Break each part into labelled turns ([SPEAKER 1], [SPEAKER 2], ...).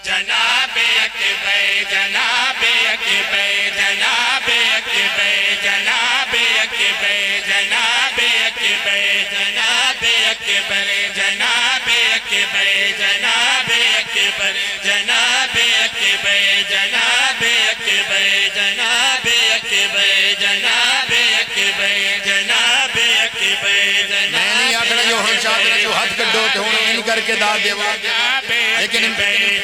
[SPEAKER 1] जनाबे अकबर जनाबे अकबर जनाबे अकबर जनाबे अकबर जनाबे अकबर जनाबे अकबर जनाबे अकबर जनाबे अकबर जनाबे अकबर जनाबे अकबर जनाबे अकबर जनाबे अकबर जनाबे अकबर
[SPEAKER 2] मैं नहीं आखना जो हम चाहते जो हाथ कड्डो तो हुण इन करके दाद देवा लेकिन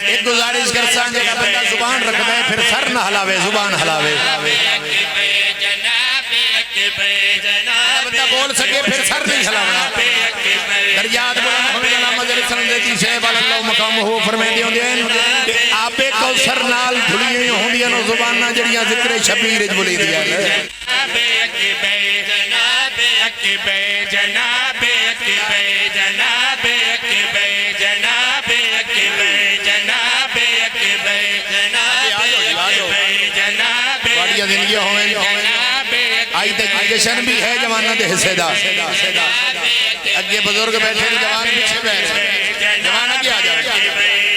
[SPEAKER 2] एक गुजारिश कर सांगे का बंदा जुबान रखदा है फिर सर ना हलावे जुबान हलावे बंदा बोल सके फिर सर नहीं हलावना दरियात बुलंद होवे ना मजलिस संदेती शैब अल्लाह मकाम हो फरमांदे होंदे कि आपे कौसर नाल धुलियां होंदियां नो जुबानां जड़ियां जिक्र शबीर च बोली दियां
[SPEAKER 1] जनाबे अकबर जनाबे अकबर जनाबे अकबर जनाबे अकबर जनाबे अकबर जनाबे अकबर जनाबे जनाबे
[SPEAKER 2] बड़िया जिंदगी होवे आई तक जश्न भी है जवाना दे हिस्से दा अगे बुजुर्ग बैठे जवान पीछे बैठे जवान आगे आ जाओ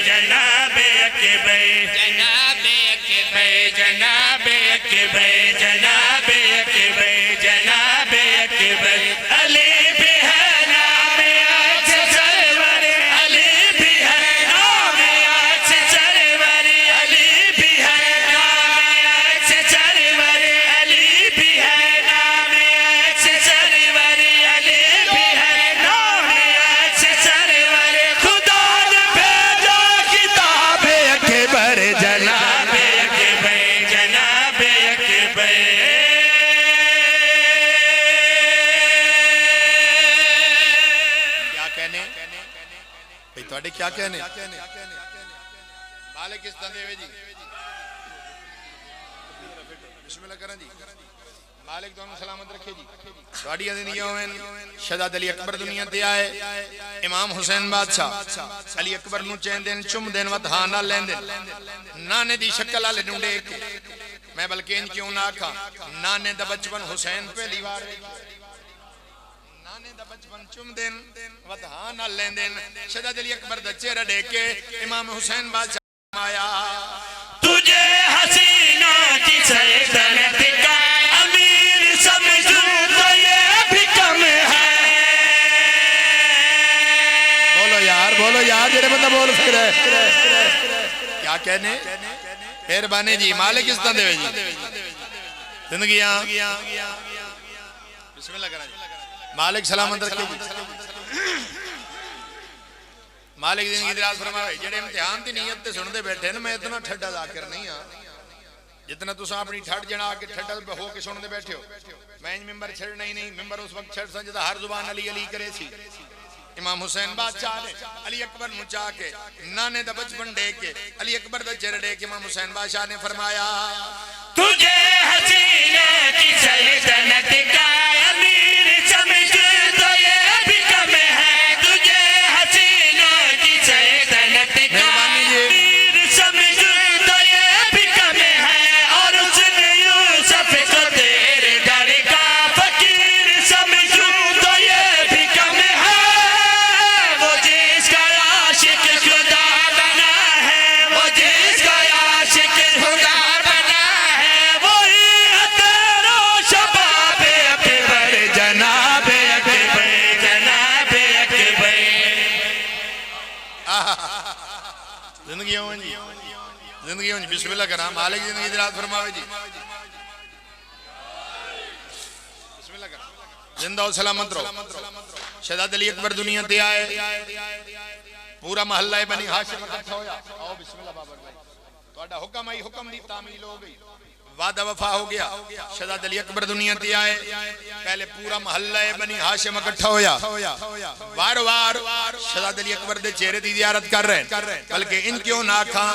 [SPEAKER 1] जनाबे अकबर जनाबे अकबर जनाबे अकबर जनाबे अकबर जनाबे अकबर अली भी है नाम आज सरवर अली भी है नाम आज सरवर अली भी है नाम आज सरवर अली भी है नाम आज सरवर अली भी है नाम आज सरवर खुदा ने भेजा किताब
[SPEAKER 2] अकबर
[SPEAKER 1] जनाबे अकबर जनाबे अकबर
[SPEAKER 2] क्या कहने भाई ਤੁਹਾਡੇ क्या कहने मालिक किस तरह देवे जी बिस्मिल्लाह करें जी मालिक दोनों सलामत रखे जी ਤੁਹਾਡੀਆਂ ਜ਼ਿੰਦਗੀਆਂ ਹੋਵੇ ਸ਼ਹਜ਼ਾਦ ਅਲੀ ਅਕਬਰ ਦੁਨੀਆ ਤੇ ਆਏ ਇਮਾਮ ਹੁਸੈਨ ਬਾਦਸ਼ਾਹ ਅਲੀ ਅਕਬਰ ਨੂੰ ਚੈਨ ਦੇਣ ਚੁੰਮ ਦੇਣ ਵਧਾ ਨਾ ਲੈਂਦੇ ਨਾਨੇ ਦੀ ਸ਼ਕਲ ਵਾਲੇ ਨੂੰ ਦੇਖ ਕੇ मैं बल्कि इन क्यों ना आखा नाने दा बचपन हुसैन पहली बार नाने दा बचपन चुम देन वधा ना लेंदेन शहजाद अली अकबर दा चेहरा देख के इमाम हुसैन बादशाह आया
[SPEAKER 1] तुझे हसीना की सल्तनत का अमीर समझूं तो ये भी कम है
[SPEAKER 2] बोलो यार जेड़े बंदा बोल फिर क्या कहने मेहरबानी जी मालिक किस तरह देवे जी जिंदगियां बिस्मिल्लाह करा जी मालिक सलामत रखे जी मालिक जिंदगी दराज फरमावे जेड़े इम्तिहान दी नियत ते सुनदे बैठे न मैं इतना ठड्डा जाकिर नहीं हां जितना तुसा अपनी ठड जना के ठड्डा हो के सुनदे बैठे हो मैं मिंबर छड़ना ही नहीं मिंबर उस वक्त छड़ सा जदा हर जुबान अली अली करे सी इमाम हुसैन बादशाह ने अली अकबर नु चाह के नाने दा बचपन देख के अली अकबर दा चेहरा देख के इमाम हुसैन बादशाह ने फरमाया
[SPEAKER 1] तुझे हसीना की सल्तनत का अमीर समझूं तो ये भी कम है तुझे हसीना की सल्तनत का अमीर समझूं तो ये भी कम है और उसने यूसुफ को तेरे दर का फकीर समझूं तो ये भी कम है वो जिसका आशिक खुदा बना है वो जिसका आशिक खुदा बना है वही तेरा शबाबे अकबर जनाबे अकबर जनाबे अकबर
[SPEAKER 2] जिंदगी हो जी जिंदगी हो जी बिस्मिल्लाह करा मालिक जिंदगी दराज फरमावे जी बिस्मिल्लाह करा जिंदा और सलामत रहो शहजाद अली अकबर दुनिया ते आए पूरा मोहल्ला बनी हाशिम इकट्ठा होया आओ बिस्मिल्लाह बाबर भाई ਤੁਹਾਡਾ हुक्म आई हुक्म दी तामील हो गई वादा वफा हो गया शहजाद अली अकबर दुनिया ते आए पहले पूरा मोहल्ला बनी हाशिम इकट्ठा होया बार-बार शहजाद अली अकबर दे चेहरे दी जियारत कर रहे हैं बल्कि इन क्यों ना खा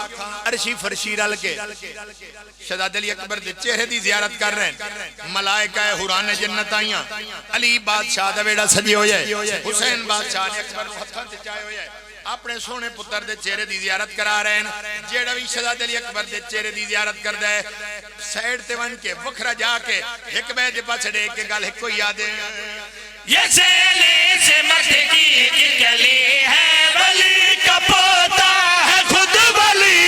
[SPEAKER 2] अरशी फरशी रल के शहजाद अली अकबर दे चेहरे दी जियारत कर रहे हैं मलाइका हुराने जन्नत आईयां अली बादशाह दा वेड़ा सजे होया हुसैन बादशाह ने अकबर नु हत्थां ते चाए होया अपने सोने पुत्र दे चेहरे दी जियारत करा रहे हैं जेड़ा भी शहजाद अली अकबर दे चेहरे दी जियारत करदा है साइड ते वन के वखरा जाके एक बैठ पछड़े के गल कोई याद
[SPEAKER 1] ये सेले से मटकी की गली है वली का पोता है खुद वली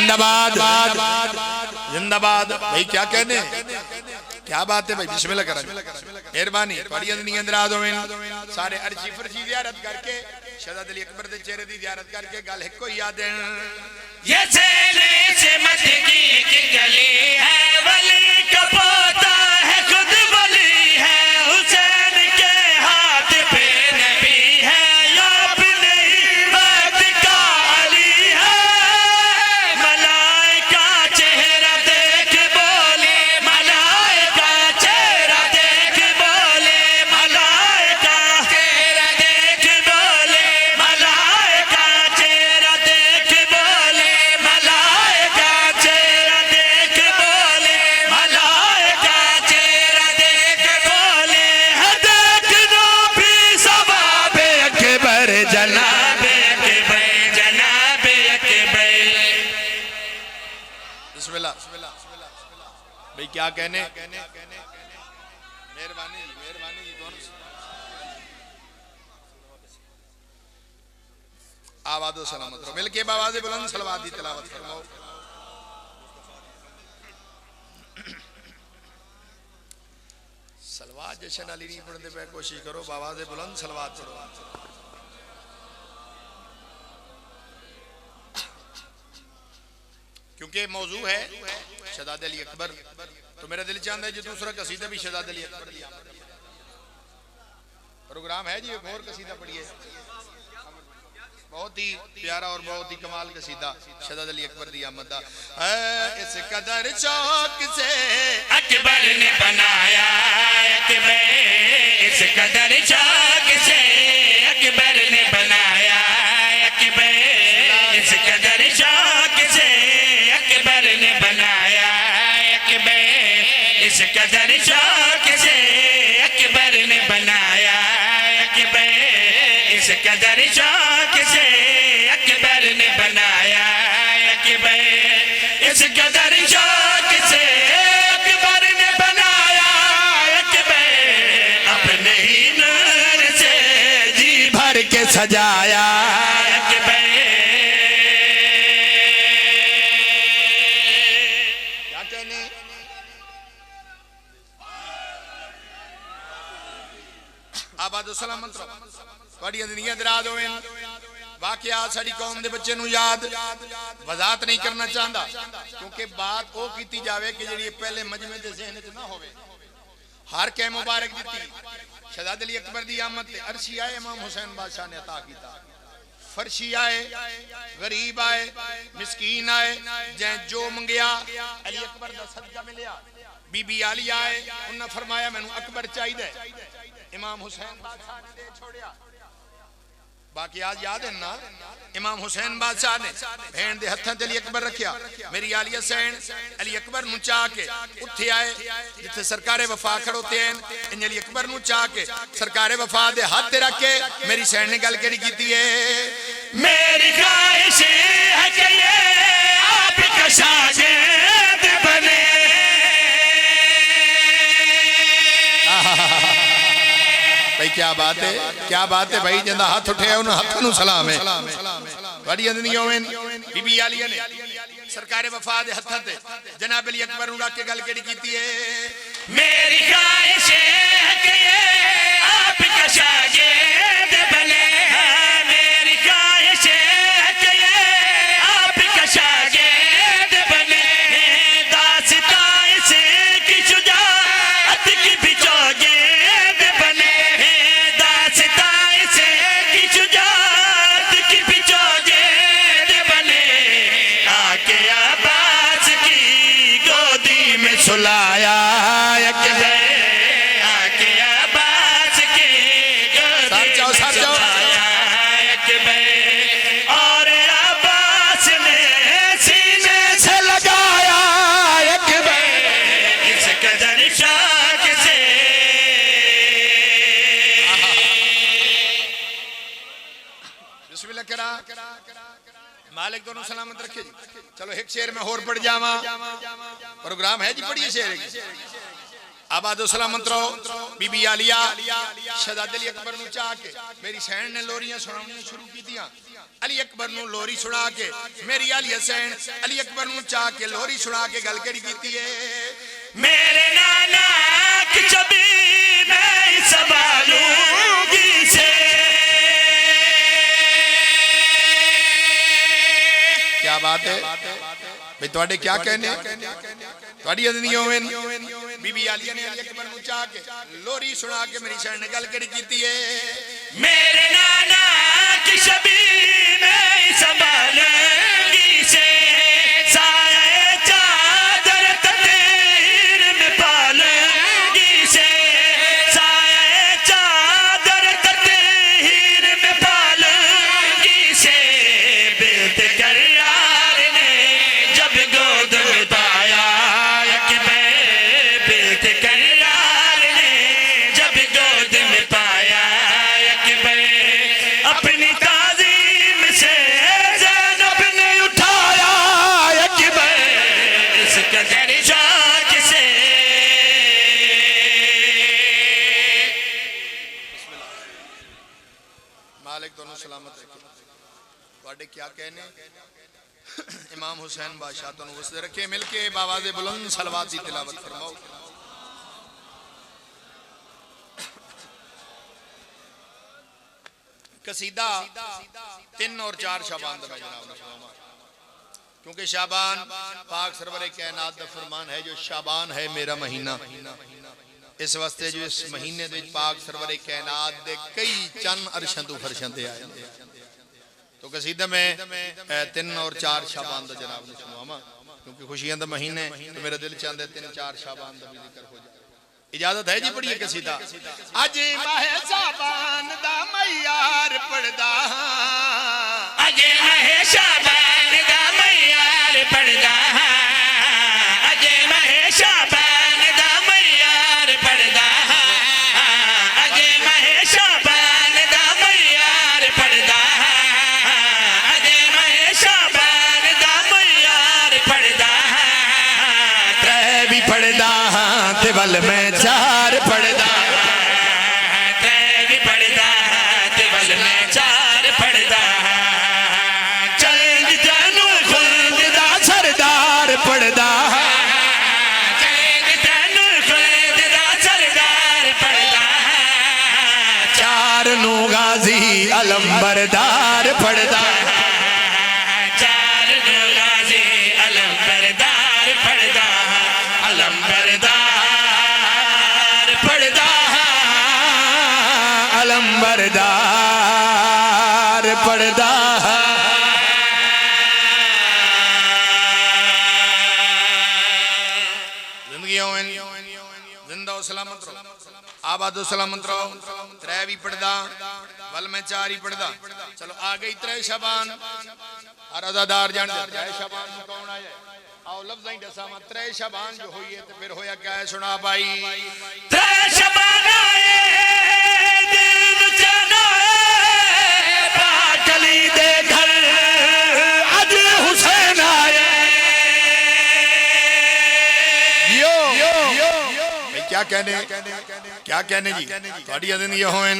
[SPEAKER 2] जिंदाबाद जिंदाबाद। भाई क्या कहने, क्या बात है भाई, बिस्मिल्लाह करें, मेहरबानी थोड़ी अंदर अंदराज होवे सारे अर्शी फरशी ज़ियारत करके शहजाद अली अकबर दे चेहरे दी ज़ियारत करके गल एक कोई याद है।
[SPEAKER 1] ये चेहरे से मटकी की गली है, वली का पोता है, खुद वली है, हुसैन के हाथ पे नबी है, या अपने वक्त का अली है। मलाइका चेहरा देख बोले, मलाइका चेहरा देख बोले, मलाइका चेहरा देख बोले, मलाइका चेहरा देख बोले, मलाइका चेहरा देख बोले, मलाइका चेहरा देख बोले, है देखना भी सवाब अकबर, जनाबे अकबर, जनाबे अकबर।
[SPEAKER 2] बिस्मिल्लाह भाई क्या कहने, मेहरबानी जी दोनों आवाज़ सलामत रहो, मिलके आवाज़ बुलंद सलवात दी तिलावत फरमाओ। सलवात जशन अली नहीं पढ़ते पे कोशिश करो, आवाज़ बुलंद सलवात पढ़ो। क्योंकि मौजू है शहजाद अली अकबर, तो मेरा दिल चाहता है जो दूसरा कसीदा भी शहजाद अली अकबर दिया प्रोग्राम है जी, एक और कसीदा पढ़िए, बहुत ही प्यारा और बहुत ही कमाल कसीदा शहजाद अली अकबर दी आमद दा। इस कदर शौक से
[SPEAKER 1] अकबर ने बनाया, अकबर इस कदर शौक से अकबर ने बनाया, अकबर इस कदर शौक से अकबर ने बनाया, अकबर इस कदर शौक से अकबर ने बनाया, अकबर इस कदर शौक से अकबर ने बनाया, अकबर इस कदर शौक से अकबर ने बनाया, अकबर अपने ही नूर से जी भर के सजाया, अकबर।
[SPEAKER 2] क्या कहने, आबाद सलामत रहो, थोड़ी दुनिया दराज होवे। वाकया साड़ी कौम दे बच्चे नू याद वजात नहीं करना चाहता, क्योंकि बात वो की जावे कि जी पहले मजमे दे ज़हन च ना होवे। हर कै मुबारक दी शहजाद अली अकबर दी आमद ते अरशी आए, इमाम हुसैन बादशाह ने अता कीता, फर्शी आए, गरीब आए, मिसकीन आए, जै जो मंगया अली अकबर दा सदका मिलिया। बीबी आलिया आए, उन्हें फरमाया मैनू अकबर चाहिए, इमाम हुसैन बादशाह ने दे छोड़िया। बाकी आज याद है ना, इमाम हुसैन बादशाह ने भेड़ दे हत्थां ते अली अकबर रखिया। मेरी आलिया सैन अली अकबर नू चाह के उत्थे आए जिथे सरकारे वफा खड़ोते हैं, इन अली अकबर नू चाह के सरकारे वफा दे हाथ ते रख के मेरी सैन ने गल केड़ी कीती है,
[SPEAKER 1] मेरी ख्वाहिश है कि ये आपका शागिर्द बने।
[SPEAKER 2] भाई क्या बात है, क्या बात है भाई, जिंदा हाथ उठे उन्हें हाथों नू सलाम है। बड़ी अंदनी होवेन बीबी आलिया ने सरकारे वफा दे हत्थां ते जनाब अली अकबर नू रख के गल केड़ी कीती है,
[SPEAKER 1] मेरी ख्वाहिश है कि ये आपका शागिर्द बने, मेरी ख्वाहिश है कि ये आपका शागिर्द बने, दास्तां इसकी शुजाअत की भी चौगिर्द बने, दास्तां इसकी शुजाअत की भी चौगिर्द बने, आके अब्बास की गोदी में सुलाया, अकबर आके अब्बास की गोदी में सुलाया, अकबर और अब्बास ने सीने से लगाया, अकबर इस कदर शौक से।
[SPEAKER 2] बिस्मिल्लाह करा मालिक दोनों सलामत रखे जी। चलो एक शेर में होर पड़ जावा, प्रोग्राम है जी, पढ़िए शेर। आबाद सलामत रहो। बीबी आलिया शहजादे अली अकबर नूं चाह के मेरी सैन ने लोरियां सुनाउणियां शुरू कीतियां। अली अकबर नूं लोरी सुना के मेरी अली हसैन अली अकबर नूं चाह के लोरी सुना के गल केड़ी कीती है,
[SPEAKER 1] मेरे नाना की छवि मैं संभालूंगी से।
[SPEAKER 2] क्या बात है भाई, तुहाडे क्या कहने तुहाडी अदनी होवे बीबी आलिया ने अली अकबर नूं चाह के लोरी सुना के मेरी सैन ने गल केड़ी कीती है,
[SPEAKER 1] मेरे नाना की छवि मैं संभालूंगी से। साए चादर तकदीर में पालूंगी से। साए चादर तकदीर में पालूंगी से। बेट करार ने जब गोद में पाया अकबर, बेट करार ने जब गोद में पाया अकबर, अपनी ताज़ीम से ज़ैनब ने उठाया अकबर, इस कदर शौक से।
[SPEAKER 2] मालिक दोनों सलामत रखे। तुहाडे क्या कहने इमाम हुसैन बादशाह तुहानू वसदे रखे। मिलके बावाज़े बुलंद सलवात दी तिलावत फरमाओ। कसीदा 3 और 4 शाबान दा जनाब ने सुनावा, क्योंकि शाबान पाक सरवरे कायनात दा फरमान है जो शाबान है मेरा महीना। इस वास्ते जो इस महीने दे पाक सरवरे कायनात दे कई चंद अरशां तो फरशां ते आए, तो कसीदा में 3 और 4 शाबान दा जनाब ने सुनावा, क्योंकि खुशियां दा महीने तो मेरा दिल चाहता है 3-4 शाबान दा भी जिक्र हो जाए। इजाजत है जी, पढ़िए कसीदा। अज माहे शाबान दा मैयार पढ़दा,
[SPEAKER 1] अज माहे शाबान दा मैयार पढ़दा, अज माहे शाबान दा मैयार पढ़दा, अज माहे शाबान दा मैयार पढ़दा, अज माहे शाबान दा मैयार पढ़दा।
[SPEAKER 2] त्रै भी पढ़दा ते वल मैं 4 पढ़दा,
[SPEAKER 1] त्रै भी पढ़दा ते वल मैं 4 पढ़दा।
[SPEAKER 2] चंद तैनू खुल्द दा सरदार पढ़दा,
[SPEAKER 1] चंद तैनू खुल्द दा सरदार पढ़दा।
[SPEAKER 2] 4 नू गाजी अलंबरदार पढ़दा,
[SPEAKER 1] 4 नू गाजी अलंबरदार पढ़दा। अलंबरदार
[SPEAKER 2] पढ़दा अलंबरदार पढ़दा। जिंदगी जिंदा सलामत रहो, आबाद सलामत रहो। त्रै भी पढ़दा वल मैं 4 ही पढ़दा। चलो आ गई 3 शाबान। हर अदादार जान 3 शाबान में कौन आया? आओ लफ्ज़ ही दसावा। 3 शाबान जो हुई है तो फिर होया क्या है, सुना भाई।
[SPEAKER 1] 3 शाबान आए दिन चनाए पाक अली दे घर,
[SPEAKER 2] अज हुसैन आए। यो भाई क्या कहने जी, थोड़ी अदन ये होन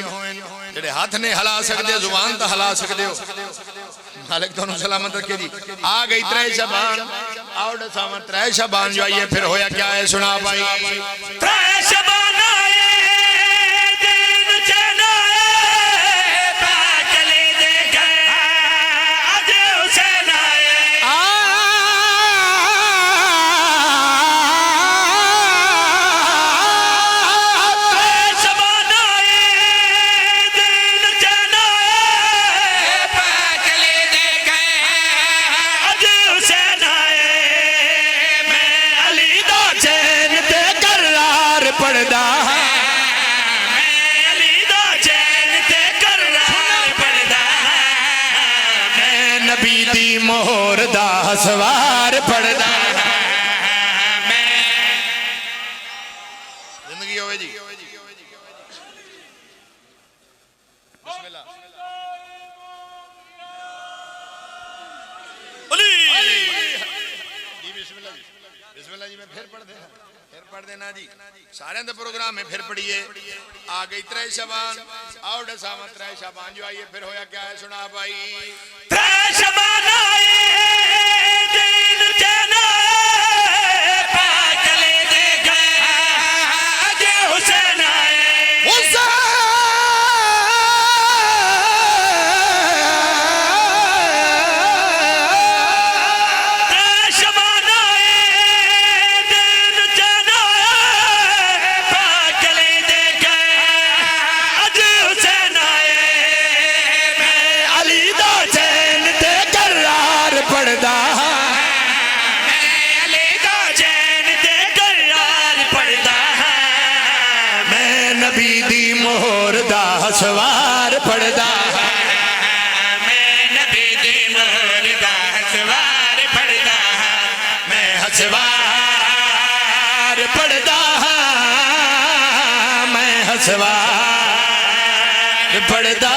[SPEAKER 2] जेड़े हाथ ने हिला सकते, जुबान तो हिला सकते हो। मालिक दोनों सलामत रखे जी। आ गई 3 शाबान। आओ दसावा 3 शाबान जो आई है फिर होया क्या है, सुना भाई।
[SPEAKER 1] 3 शाबान आए दिन चनाए पाक अली दे घर, अज हुसैन आए। 3 शाबान आए दिन चनाए पाक अली दे घर, अज हुसैन आए। मैं अली दा
[SPEAKER 2] चैन ते करार पढ़दा,
[SPEAKER 1] मैं अली दा चैन ते करार पढ़दा।
[SPEAKER 2] मैं नबी दी मोहर दा सवार पढ़दा। जिंदगी होवे जी। बिस्मिल्लाह। जी बिस्मिल्लाह जी, बिस्मिल्लाह जी। मैं फिर पढ़ देना फिर पढ़ देना जी सारे दा प्रोग्राम है फिर पढ़िए आ गई त्रै शबान आओ डसावा त्रै शबान जो आइए फिर होया क्या है सुना भाई
[SPEAKER 1] त्रै शबान आए दिन जना पागले दे गए आज हुसैन आए
[SPEAKER 2] सवार पड़दा
[SPEAKER 1] मैं नबी दी मोहर दा सवार पड़दा
[SPEAKER 2] मैं हसवार पड़दा मैं हसवार पड़दा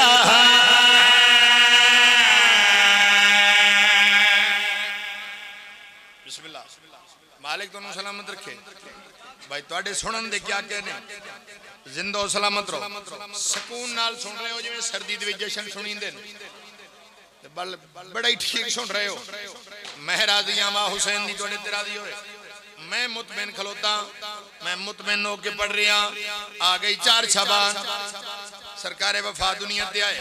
[SPEAKER 2] बिस्मिल्लाह मालिक तुहानू सलामत रखे भाई तुहाडे सुनन दे क्या कहने जिंदो सलामत रहो सुकून नाल सुन रहे हो जिवें सर्दी दे विच जशन सुनींदे ने ते बड़ा ही ठीक सुन रहे हो मैं राज़ी हां मां हुसैन दी तुहाडे ते राज़ी होए मैं मुतमिन खलोता मैं मुतमिन होके पढ़ रहा आ गई 4 शबान सरकारे वफा दुनिया ते आए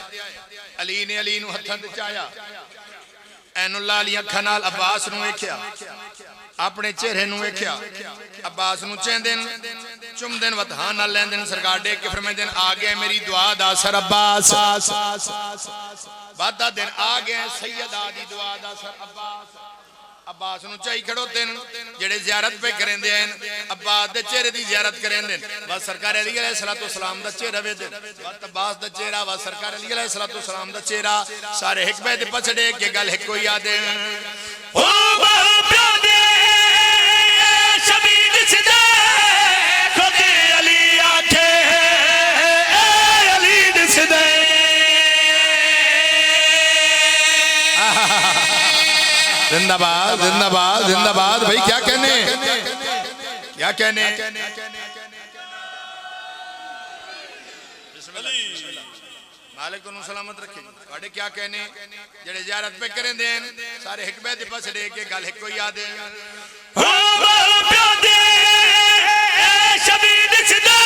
[SPEAKER 2] अली ने अली नू हत्थां ते चाया ऐनुल्लाह अली अखां नाल अब्बास नू वेख्या अपने चेहरे नू वेख्या अब्बास नू चेंदन चुमदन वधान नाल लेंदन सरकार देख के फरमांदे आ गया मेरी दुआ दा असर अब्बास वादा दिन आ गया सैयदा दी दुआ दा असर अब्बास अब्बास नू चाई खड़ोते जेड़े जियारत पे करेंदे हैं अब्बास दे चेहरे दी जियारत करेंदे बस सरकार अली अलैहिस्सलाम दा चेहरा वे दे बस अब्बास दा चेहरा बस सरकार अली अलैहिस्सलाम दा चेहरा सारे हिक पे दे पछड़े के गल हिक कोई याद है
[SPEAKER 1] ओ बहु प्यादे शबीद सिदा खुद अली आखे अली दिसदे
[SPEAKER 2] जिंदाबाद जिंदाबाद जिंदाबाद भाई क्या कहने क्या कहने मालिक तुहानू सलामत रखे तुहाडे क्या कहने जेड़े जियारत पे करेंदे हैं सारे हिक बे दे पछड़े के गल हिक कोई याद है
[SPEAKER 1] ओ बहु प्यादे शबीद सिदा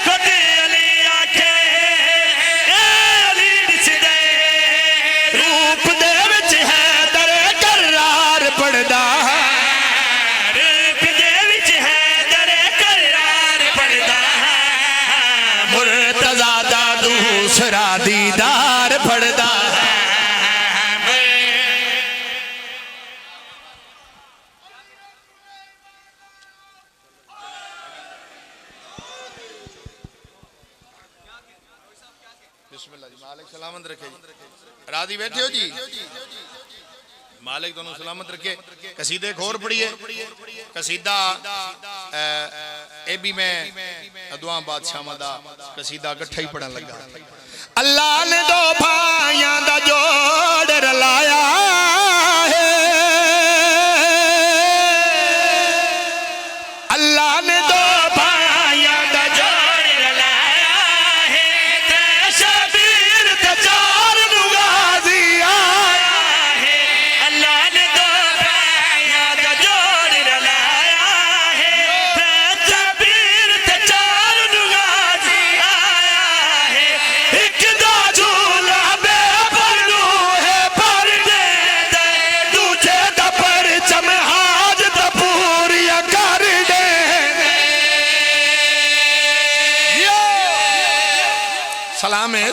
[SPEAKER 1] खुद अली आखे अली दिसदे
[SPEAKER 2] रूप दे विच है दर करार पड़दा
[SPEAKER 1] रूप दे विच है दर करार पड़दा
[SPEAKER 2] मुर्तजा दा दूसरा दीदार पड़दा बिस्मिल्लाह जी मालिक सलामत रखे राजी बैठे हो जी मालिक दोनों सलामत रखे कसीदे खोर पढ़िए कसीदा ए भी मैं अदुआ बादशाह दा कसीदा इकट्ठा ही पढ़न लगा अल्लाह ने दो भाइयां दा जोड़ रलाया है अल्लाह ने दो भाइयां दा जोड़ रलाया है ते शबीर ते चार नुगाजी आया है
[SPEAKER 1] अल्लाह ने दो भाइयां दा जोड़ रलाया है ते शबीर ते चार नुगाजी आया है
[SPEAKER 2] एक दा झूला बेपरू है पर दे दे दूजे दा परचम हाज दा पूरिया कर दे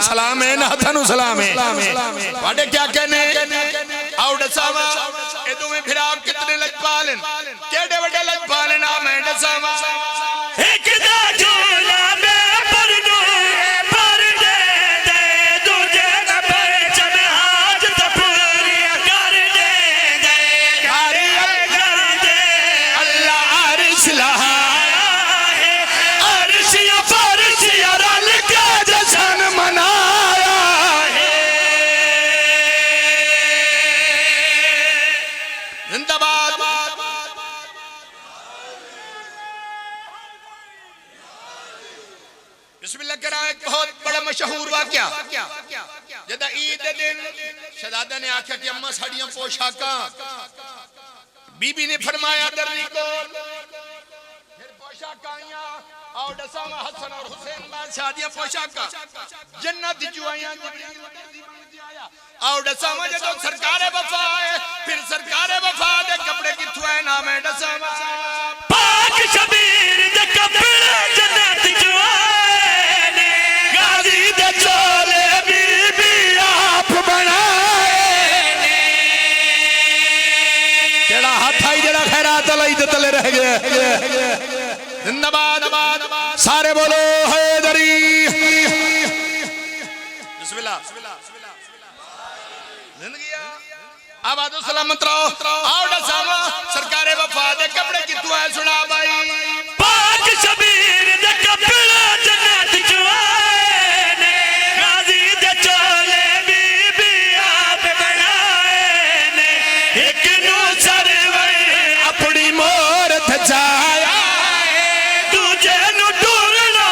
[SPEAKER 2] सलाम है ना थानू सलाम है वाडे क्या कहने आउट सावा ए दोवें फिरा कितने लजपाल केड़े वडे लजपाल ना मैं दसावा
[SPEAKER 1] एक दा झूला में परनू पर दे दे दूजे दा परचम हाज दा पूरिया कर दे
[SPEAKER 2] अल्लाह अरश लहाया
[SPEAKER 1] है
[SPEAKER 2] अरश या फर्श या रल के जश्न मनाया है जिंदाबाद बहुत बड़ा मशहूर वाकया जदा ईद दे दिन शहजादा ने आख्या कि अम्मा साड़ियां पोशाकां बीबी ने फरमाया दर्जी को फिर पोशाकां आईयां और दसामा हसन और हुसैन बादशाह दियां पोशाकां जन्नत जो आईयां और दसामा जदों सरकार वफा है फिर सरकार वफा दे कपड़े किथों आए नाम है दसामा
[SPEAKER 1] पाक शबीर दे कपड़े जन्नत जो आए ने गाजी दे चोले बीबी आप बनाए ने
[SPEAKER 2] केड़ा हाथ आई जेड़ा खैरात लाई ते तले रह गया जिंदाबाद सारे बोलो हैदरी बिस्मिल्लाह जिंदगी आबादो सलामत रहो आओ दसामा सरकारे वफा दे कपड़े कितु है सुना भाई
[SPEAKER 1] पाक शबीर दे कपड़े जन्नत जो आए ने गाजी दे चोले बीबी आप बनाए ने एक नू सरवर
[SPEAKER 2] अपनी मोर थचाया
[SPEAKER 1] दूजे नू ढूंढना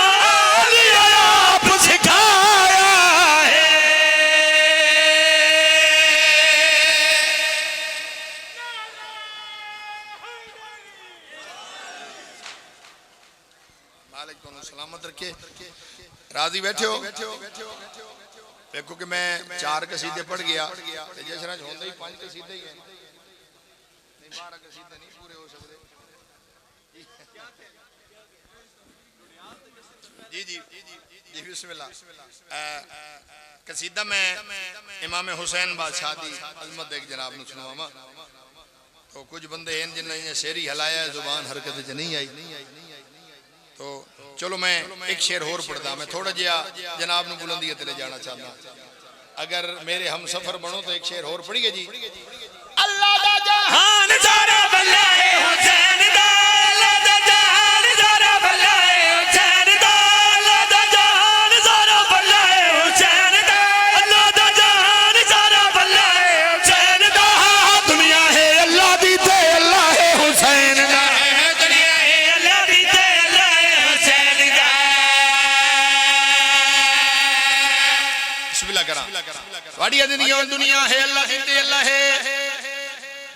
[SPEAKER 1] लिया आप सिखाया है
[SPEAKER 2] मालिक को सलामत रखे राजी बैठे हो देखो कि मैं 4 कसीदे पढ़ गया ते जसरा होंदे ही 5 कसीदे ही हैं नहीं 12 कसीदे नहीं पूरे हो सकते जी जी जी बिस्मिल्लाह कसीदा मैं इमाम हुसैन बादशाह दी अजमत एक जनाब नु सुनावा तो कुछ बंदे हैं जिन्हें शेरी हलाया जुबान हरकत च नहीं आई तो चलो मैं एक शेर होर पढ़दा मैं थोड़ा जिया जनाब नु बुलंदी ते ले जाना चाहता अगर मेरे हम सफर बनो तो एक शेर होर पढ़िए जी अल्लाह दा
[SPEAKER 1] जहान सारा बल्लाए हुसैन दा अल्लाह दा जहान सारा बल्लाए हुसैन दा अल्लाह दा जहान सारा बल्लाए हुसैन दा अल्लाह दा जहान सारा बल्लाए हुसैन दा
[SPEAKER 2] दुनिया है अल्लाह दी ते अल्लाह है हुसैन दा
[SPEAKER 1] दुनिया है अल्लाह दी ते अल्लाह है हुसैन दा
[SPEAKER 2] बिस्मिल्लाह करा वाड़ी दुनिया है अल्लाह दी ते अल्लाह है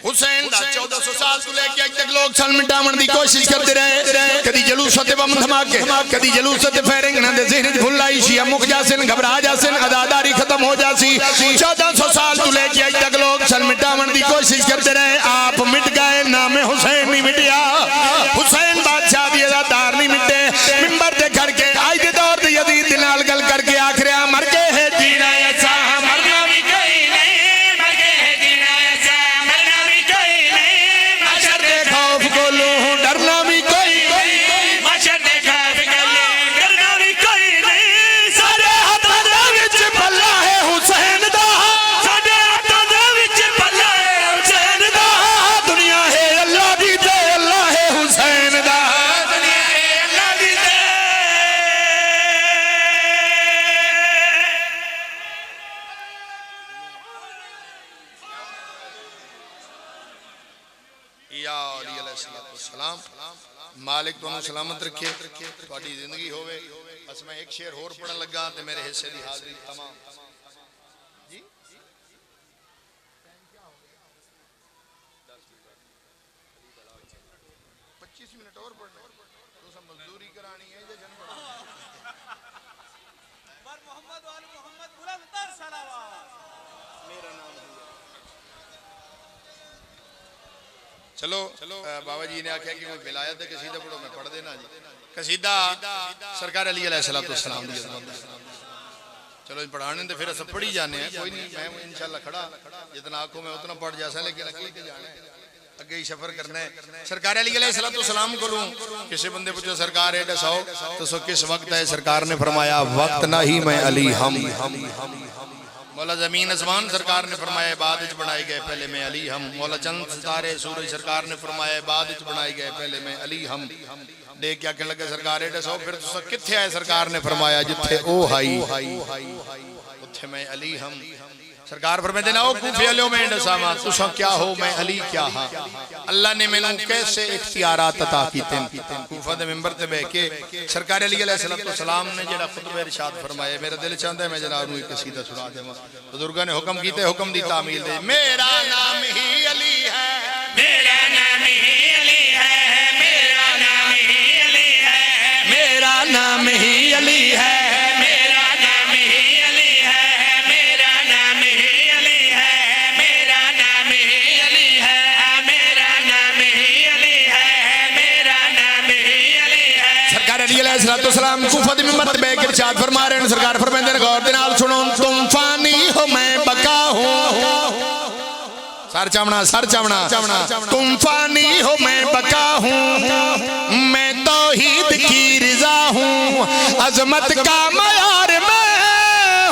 [SPEAKER 2] हुसैन दा 1400 साल तो लेके आज तक लोग सन मिटावन दी कोशिश करते रहे कदी जलूस ते बम धमाके कदी जलूस ते फायरिंग ना दे ज़हन च भुल आई शिया मुक जासन घबरा जासन अदादारी खत्म हो जासी 1400 साल तो लेके आज तक लोग सन मिटावन दी कोशिश करते रहे आप मिट गए नाम हुसैन नहीं मिटिया हुसैन बादशाह दी अदादार नहीं मिटे मिंबर ते खड़ के आज दे दौर ते यजीद दे नाल गल करके आखिया मर के है जीना ऐसा मरना भी
[SPEAKER 1] कोई नहीं मर के है जीना ऐसा मरना भी कोई नहीं
[SPEAKER 2] मशर दे खौफ को लूं डरना भी कोई
[SPEAKER 1] मशर दे खौफ को लूं डरना भी कोई नहीं सारे हाथों दे विच
[SPEAKER 2] पल्ला है हुसैन दा
[SPEAKER 1] साडे हाथों दे विच पल्ला है हुसैन दा
[SPEAKER 2] दुनिया है अल्लाह दी ते अल्लाह है हुसैन दा
[SPEAKER 1] दुनिया है अल्लाह दी ते
[SPEAKER 2] या अली अलैहिस्सलाम मालिक तुहानू सलामत रखे तुहाडी जिंदगी होवे बस मैं एक शेर होर पढ़न लगा ते मेरे हिस्से दी हाज़री तमाम जी 25 मिनट और पढ़ने तो सब मजदूरी करानी है जशन
[SPEAKER 3] पर मोहम्मद वाले मोहम्मद बुलंद तर सलावत
[SPEAKER 2] मेरा नाम चलो बाबा जी ने आख्या कि कोई विलायत दे कसीदा पढ़ो मैं पढ़ देना जी कसीदा सरकार अली अलैहिस्सलाम दी चलो पढ़ाने तो फिर सब पढ़ी जाने हैं कोई नहीं मैं इंशाल्लाह खड़ा जितना आंखों में उतना पढ़ जासा लेकिन अगले के जाना है अगे ही सफर करना है सरकार अली अलैहिस्सलाम को लूं किसी बंदे पूछो सरकार है दसाओ तो सो किस वक्त है सरकार ने फरमाया वक्त ना ही मैं अली हम मौला जमीन आसमान सरकार ने फरमाया बाद विच बनाए गए पहले मैं अली हम मौला चंद सितारे सूरज सरकार ने फरमाया बाद विच बनाए गए पहले मैं अली हम देख क्या कहने लगे सरकार है दसो फिर तुसा किथे आए सरकार ने फरमाया जिथे ओ हाई उत्थे मैं अली हम सरकार फरमाते ना ओ कूफे वालों में इंडसामा तुसा क्या हो मैं अली क्या हां अल्लाह ने मैनू कैसे इख्तियारात अता कीते कूफा दे मिंबर ते बैठ के सरकार अली अलैहिस्सलाम ने जेड़ा खुतबा इरशाद फरमाया मेरा दिल चाहता है मैं जनाब नू एक कसीदा सुना देवां बुजुर्गां ने हुक्म कीते हुक्म दी तामील दे मेरा नाम ही अली है
[SPEAKER 1] मेरा नाम ही अली है मेरा नाम ही अली है
[SPEAKER 2] मेरा नाम ही अली है
[SPEAKER 1] मेरा नाम ही अली है मेरा नाम ही अली है मेरा नाम ही अली है मेरा नाम ही अली है मेरा नाम ही अली है
[SPEAKER 2] सरकार अली अलैहिस्सलाम कूफा दे मिंबर ते बैठ के इरशाद फरमा रहे हैं सरकार फरमाते हैं गौर दे नाल सुनो तुम फानी हो मैं बका हूं सर चावना तुम फानी हो मैं बका हूं मैं तौहीद की रिजा हूं अजमत का मयार मैं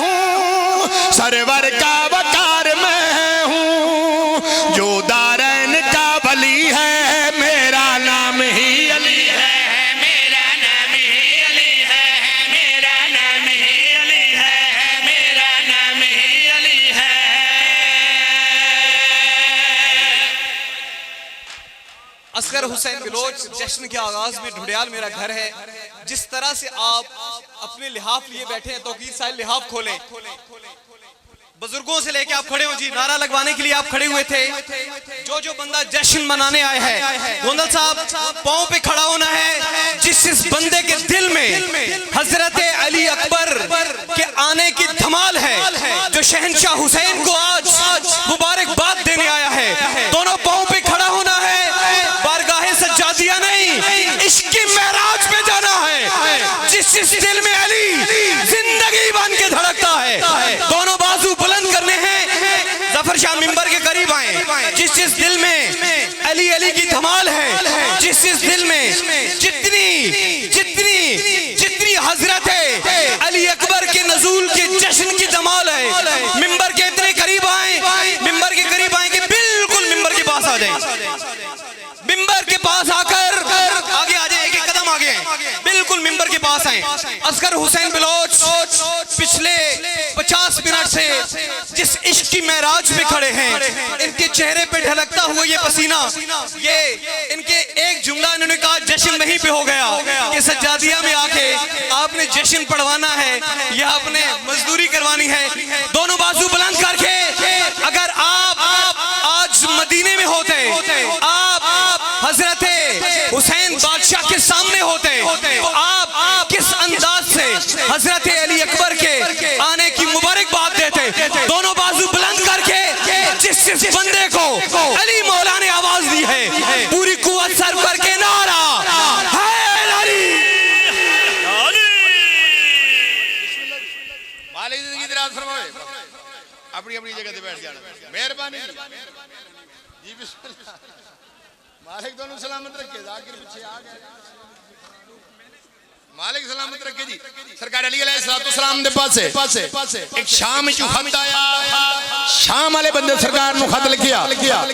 [SPEAKER 2] हूं सरवर का वकार मैं हूं जो दारैन का वली है मेरा नाम ही अली है
[SPEAKER 1] मेरा नाम ही अली है मेरा नाम ही अली है मेरा नाम ही अली है
[SPEAKER 3] असगर हुसैन बिलोच जश्न के आगाज में ढूंढियाल मेरा घर है। जिस तरह से आप अपने लिहाफ लिए बैठे हैं तौकीर साहिब लिहाफ खोले बुजुर्गों से लेके आप खड़े हो जी नारा लगवाने के लिए आप खड़े हुए थे। जो बंदा जश्न मनाने आए हैं गोंदल साहब पांव पे खड़ा होना है। जिस बंदे के दिल में हजरत अली अकबर के आने की धमाल है जो शहंशाह हुसैन को आज मुबारकबाद देने आया है दोनों पांव पे खड़ा होना है बारगाहे सज्जादिया नहीं इश्क की महराज पे जाना है। जिस दिल में अली जिंदगी बन के धड़कता है दोनों बाजू बुलंद करने हैं जफर शाह मिंबर के करीब आए। जिस दिल में अली अली की धमाल है जिस दिल में जितनी जितनी जितनी हजरत है अली अकबर के नजूल के जश्न की धमाल है मिंबर के इतने करीब आए मिंबर के करीब आएंगे बिल्कुल मिंबर के पास आ जाए मिंबर के पास आकर आगे आ जाए एक कदम आगे बिल्कुल मिंबर के पास आए। असगर हुसैन बिलोच पिछले 50 मिनट से जिस इश्क की महराज में खड़े हैं इनके चेहरे पे ढलकता हुआ ये पसीना ये इनके एक जुमला इन्होंने कहा जश्न वहीं पे हो गया कि सज्जादिया में आके आपने जश्न पढ़वाना है या आपने मजदूरी करवानी है दोनों बाजू बुलंद करके अगर आप आज मदीने में होते आप हजरत हुसैन बादशाह के सामने होते तो आप किस अंदाज से हजरत अली अकबर के आने की मुबारकबाद देते दोनों बाजू बुलंद करके जिस बंदे को अली मौला ने आवाज दी है पूरी कुव्वत सर करके नारा है अली
[SPEAKER 2] मालिक जिंदगी दराज फरमाए अपनी अपनी जगह पे बैठ जाना मेहरबानी जी बिस्मिल्लाह मालिक दोनों सलामत रखे जाकिर पीछे आ गए मालिक सलामत रखे जी सरकार अली अलैहिस्सलाम दे पासे एक शाम च खत आया शाम वाले बंदे सरकार नु खत लिखिया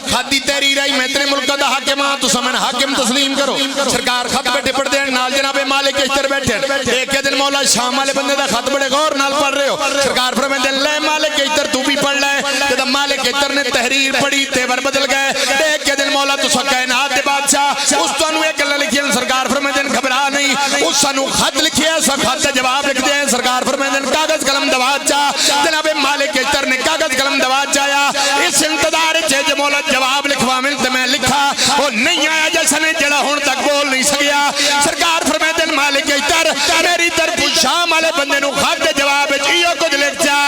[SPEAKER 2] खत दी तहरीर आई मैं तेरे मुल्क दा हाकिम हां तुसा मैनू हाकिम तस्लीम करो सरकार खत बैठे पढ़ देन नाल जनाबे मालिक इधर बैठे एक दिन मौला शाम वाले बंदे दा खत बड़े गौर नाल पढ़ रहे हो सरकार फरमाते ले मालिक इधर तू भी पढ़ ले जब मालिक इधर ने तहरीर पढ़ी तेवर बदल गए एक दिन मौला तुसा कायनात दे बादशाह उस तानू एक गल लिखी सरकार फरमाते घबरा नहीं उस सानू खत लिखिया सा खत का जवाब लिख दे सरकार फरमाते कागज कलम दवा चा जनाबे मालिक इधर ने कागज कलम दवा चाया इस इंतजार च मौला जवाब लिखवावे तो मैं लिखा वो नहीं आया जैसे जड़ा हुण तक बोल नहीं सकिया सरकार फरमाते मालिक इधर मेरी तरफ शाम वाले बंदे नु खत दे जवाब इहो कुछ लिख चा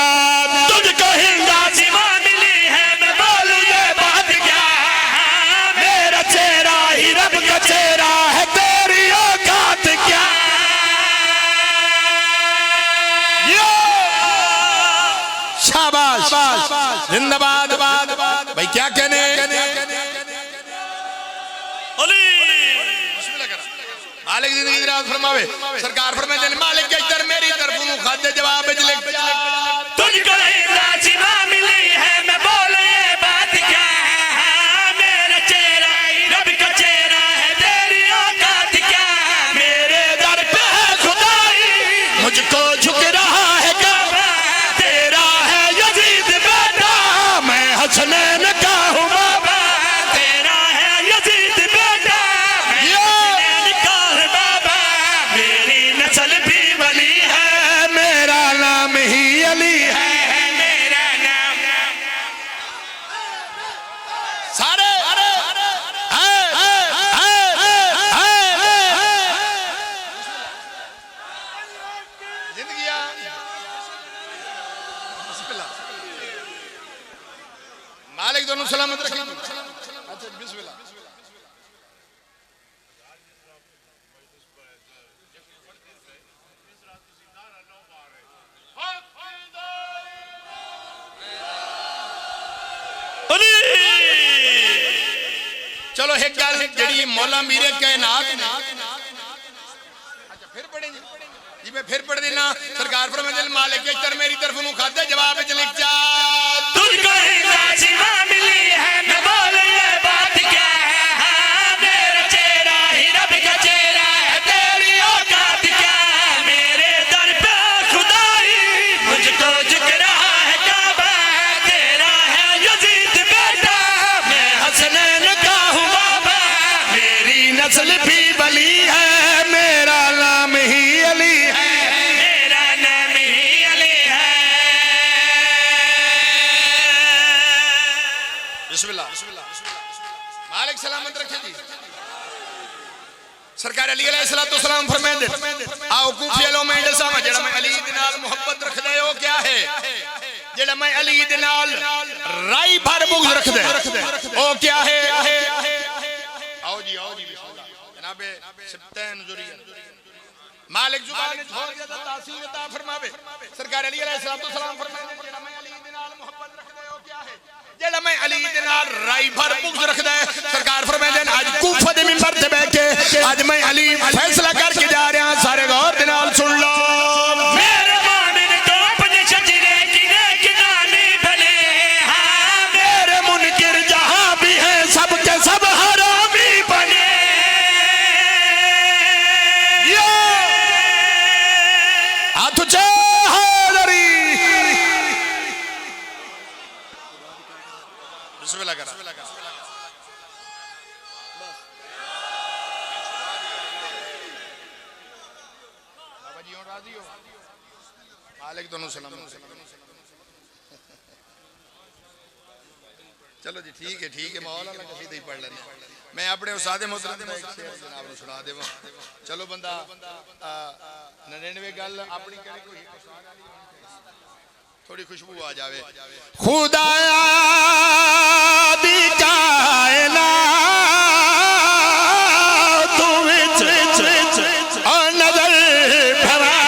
[SPEAKER 2] तुझको हिंदा
[SPEAKER 1] सिवा मिली है मैं बोलूं ये बात क्या
[SPEAKER 2] मेरा चेहरा ही रब का चेहरा है तेरी औकात क्या शाबाश जिंदाबाद भाई क्या कहने मालिक जिंदगी दराज फरमावे सरकार फरमाते मालिक के इधर मेरी तरफ नु खाते जवाब लिख
[SPEAKER 1] तुझको सिवा मिली है मैं बोलूं ये बात क्या मेरा चेहरा रब का चेहरा है तेरी औकात क्या
[SPEAKER 2] मेरे दर पे है खुदाई मुझको झुक रहा है तेरा है यजीद बेटा बिस्मिल्लाह। मालिक दोनों सलामत रखे। अच्छा बिस्मिल्लाह। चलो एक गल जी मौला मीरे कायनात ने अच्छा फिर पढ़े जी मैं फिर पढ़ देना सरकार फरमाते मालिक के तर मेरी तरफ नु खादे जवाब विच लिख जा
[SPEAKER 1] तुझको ही नाज़िमा मिली है मैं बोल ये बात क्या है हाँ मेरा चेहरा ही रब का चेहरा है तेरी औकात क्या है मेरे दर पे खुदाई मुझको झुक रहा है काबा है तेरा है यजीद बेटा मैं हसनैन का हूँ बाबा
[SPEAKER 2] मेरी नस्ल भी बली है मेरा नाम ही अली है
[SPEAKER 1] मेरा नाम ही अली है।
[SPEAKER 2] बिस्मिल्लाह मालिक सलामत रखे जी सरकार अली अलैहिस्सलातु वस्सलाम फरमाते आओ कूफी लो मैं दसा जेड़ा मैं अली दे नाल मोहब्बत रखदा है ओ क्या है जेड़ा मैं अली दे नाल राई भर बुग़्ज़ रखदा है ओ क्या है आओ जी बिस्मिल्लाह जनाबे सब्तैन जुरिया मालिक जुबान छोड़ के तासीर अता फरमावे सरकार अली अलैहिस्सलातु वस्सलाम फरमाते जेड़ा मैं अली दे नाल मोहब्बत रखदा है ओ क्या है जेड़ा मैं अली दे नाल राई भर बुग़्ज़ रखदा है सरकार फरमाते हैं आज कूफा दे मिंबर ते बैठ के आज मैं अली फैसला करके जा रहा हूं सारे गौर दे नाल सुन लो
[SPEAKER 1] मेरे मोमिन तो अपने शजरे की नेकिदानी बने हाँ
[SPEAKER 2] मेरे मुनकिर जहां भी हैं सब के सब हरामी बने यो हाथ ऊंचे हाज़री बिस्मिल्लाह करा बाबा जी और राजी हो मालिक दोनों सलाम चलो जी ठीक है मौला अल्लाह कसीदा ही पढ़ लेने मैं अपने उस्ताद मोहतरम दा एक शेर जनाब नु सुना देवां चलो बंदा 99 गल अपनी करे कोई थोड़ी खुशबू आ जावे खुदा दी कायनात तू विच आ नजर भरा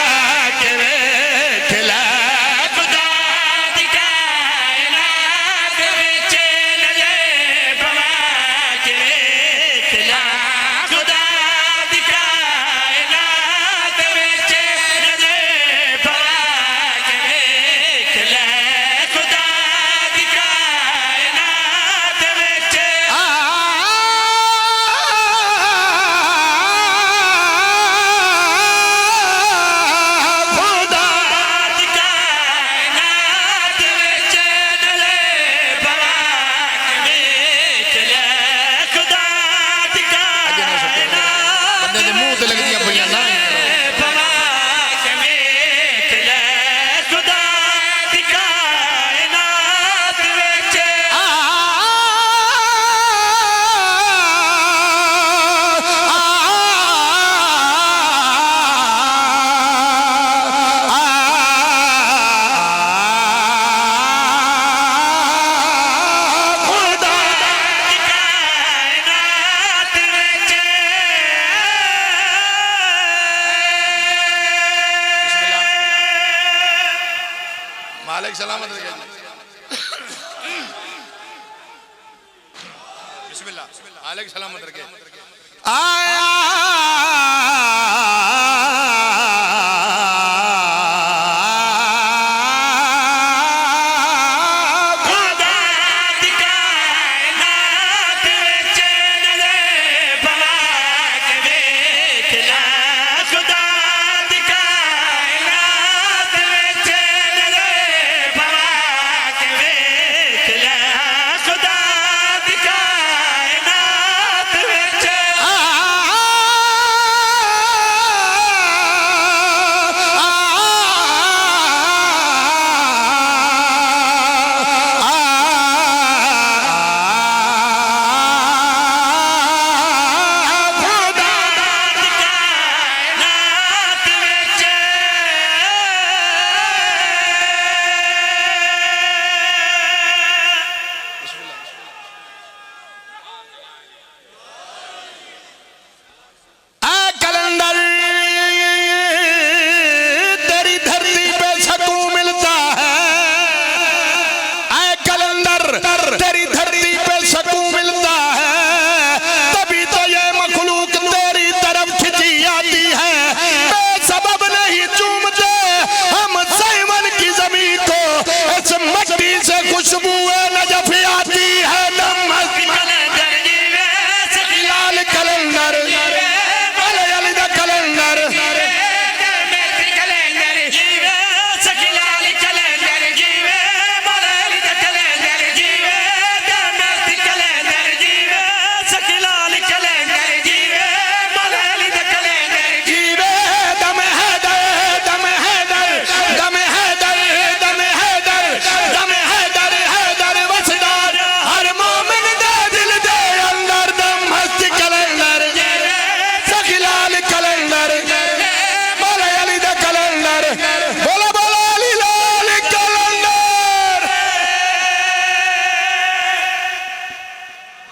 [SPEAKER 2] के वेख ले
[SPEAKER 1] खुदा दी कायनात विच नज़र भरा के वेख ला खुदा दी कायनात विच नज़र भरा के वेख ला खुदा दी कायनात विच
[SPEAKER 2] खुदा
[SPEAKER 1] दी कायनात विच नज़र भरा के वेख ला खुदा दी कायनात
[SPEAKER 2] बंदे दे मुंह ते लगदियां पईयां ना
[SPEAKER 1] भरा के वेख ला खुदा दी कायनात विच
[SPEAKER 2] खुदा
[SPEAKER 1] दी कायनात विच
[SPEAKER 2] मालिक सलामत रखे जी बिस्मिल्लाह मालिक सलामत रखे